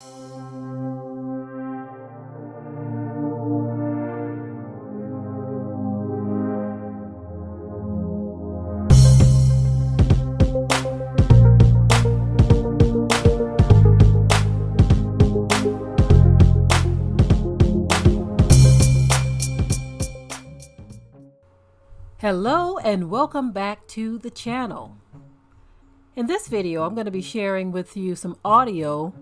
Hello and welcome back to the channel. In this video, I'm going to be sharing with you some audio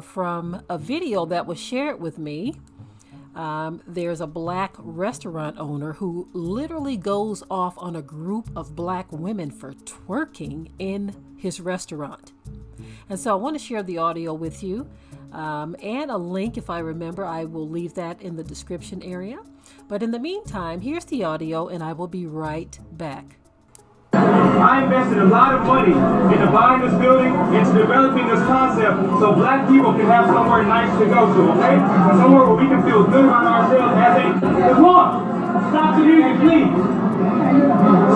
from a video that was shared with me. There's a black restaurant owner who literally goes off on a group of black women for twerking in his restaurant. And so I want to share the audio with you and a link, if I remember. I will leave that in the description area. But in the meantime, here's the audio and I will be right back. I invested a lot of money into buying this building, into developing this concept so black people can have somewhere nice to go to, okay? Somewhere where we can feel good about ourselves as a... Come on! Stop the music, please!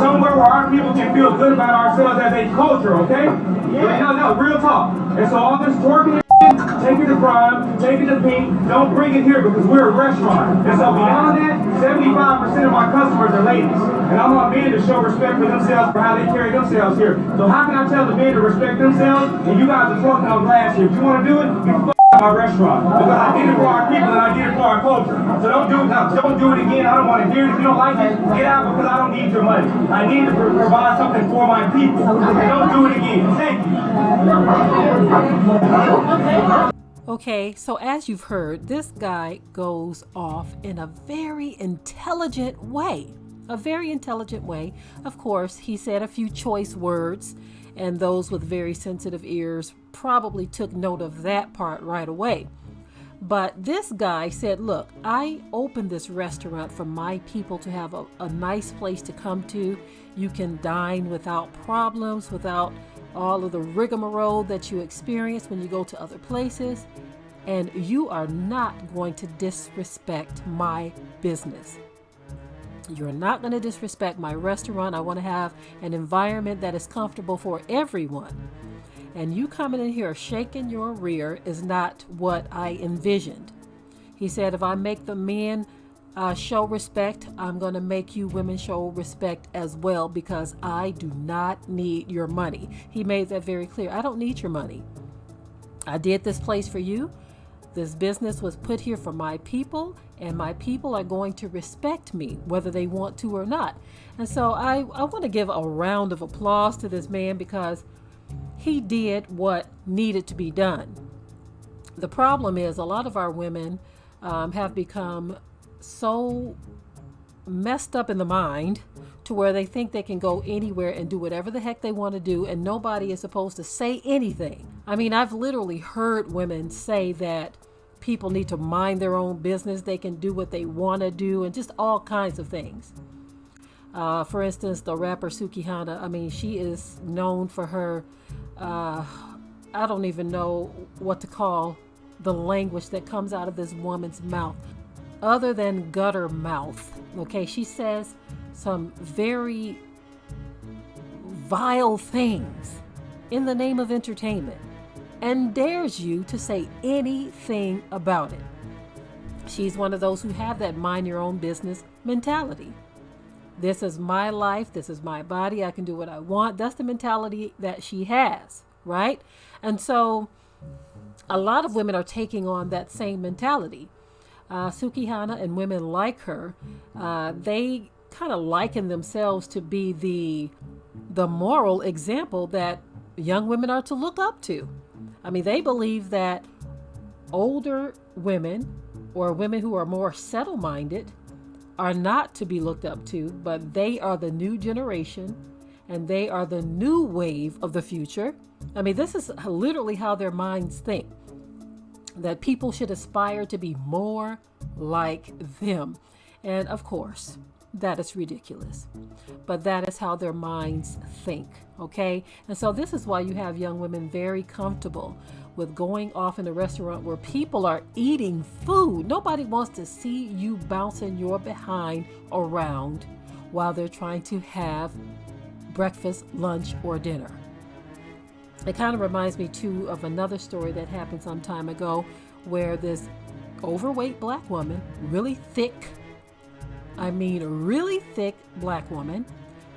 Somewhere where our people can feel good about ourselves as a culture, okay? Yeah. No, real talk. And so all this twerking and take it to crime, take it to pink, don't bring it here because we're a restaurant. And so beyond that, 75% of my customers are ladies. And I want men to show respect for themselves for how they carry themselves here. So how can I tell the men to respect themselves and you guys are twerking on glass here? If you want to do it, you can my restaurant. Because I did it for our people and I did it for our culture. So don't do it again. I don't want to hear it. If you don't like it, get out because I don't need your money. I need to provide something for my people. And don't do it again. Thank you. Okay, so as you've heard, this guy goes off in a very intelligent way. A very intelligent way. Of course, he said a few choice words, and those with very sensitive ears probably took note of that part right away. But this guy said, look, I opened this restaurant for my people to have a nice place to come to. You can dine without problems, without all of the rigmarole that you experience when you go to other places. And you are not going to disrespect my business. You're not going to disrespect my restaurant. I want to have an environment that is comfortable for everyone. And you coming in here shaking your rear is not what I envisioned. He said, if I make the men show respect, I'm going to make you women show respect as well because I do not need your money. He made that very clear. I don't need your money. I did this place for you. This business was put here for my people, and my people are going to respect me, whether they want to or not. And so I want to give a round of applause to this man because he did what needed to be done. The problem is a lot of our women have become so messed up in the mind to where they think they can go anywhere and do whatever the heck they want to do, and nobody is supposed to say anything. I mean, I've literally heard women say that people need to mind their own business. They can do what they want to do and just all kinds of things. For instance, the rapper Sukihana, I mean, she is known for her, I don't even know what to call the language that comes out of this woman's mouth other than gutter mouth. Okay, she says some very vile things in the name of entertainment and dares you to say anything about it. She's one of those who have that mind your own business mentality. This is my life. This is my body. I can do what I want. That's the mentality that she has, right? And so a lot of women are taking on that same mentality. Sukihana and women like her, they kind of liken themselves to be the moral example that young women are to look up to. I mean, they believe that older women or women who are more settle-minded are not to be looked up to, but they are the new generation and they are the new wave of the future. I mean, this is literally how their minds think, that people should aspire to be more like them. And of course, that is ridiculous, but that is how their minds think. Okay. And so this is why you have young women very comfortable with going off in a restaurant where people are eating food. Nobody wants to see you bouncing your behind around while they're trying to have breakfast, lunch, or dinner. It kind of reminds me too of another story that happened some time ago, where this overweight black woman, really thick black woman,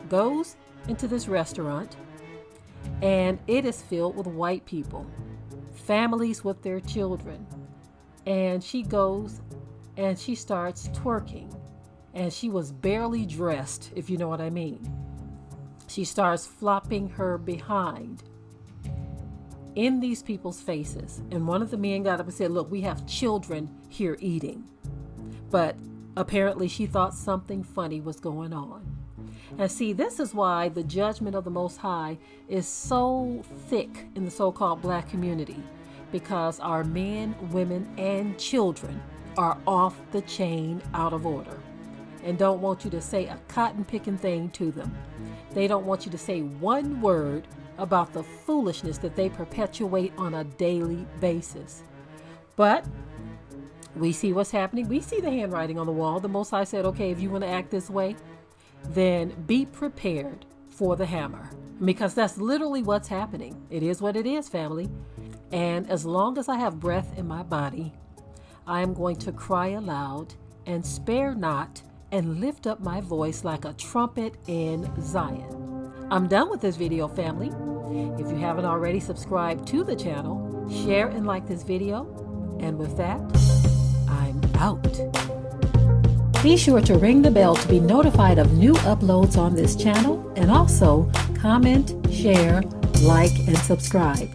goes into this restaurant, and it is filled with white people, families with their children. And she goes and she starts twerking, and she was barely dressed, if you know what I mean. She starts flopping her behind in these people's faces. And one of the men got up and said, "Look, we have children here eating." But apparently she thought something funny was going on. And see, this is why the judgment of the Most High is so thick in the so-called black community, because our men, women, and children are off the chain, out of order, and don't want you to say a cotton-picking thing to them. They don't want you to say one word about the foolishness that they perpetuate on a daily basis. But we see what's happening. We see the handwriting on the wall. The Most High said, okay, if you want to act this way, then be prepared for the hammer, because that's literally what's happening. It is what it is, family. And as long as I have breath in my body, I am going to cry aloud and spare not, and lift up my voice like a trumpet in Zion. I'm done with this video, family. If you haven't already, subscribed to the channel, share and like this video. And with that, I'm out. Be sure to ring the bell to be notified of new uploads on this channel, and also comment, share, like, and subscribe.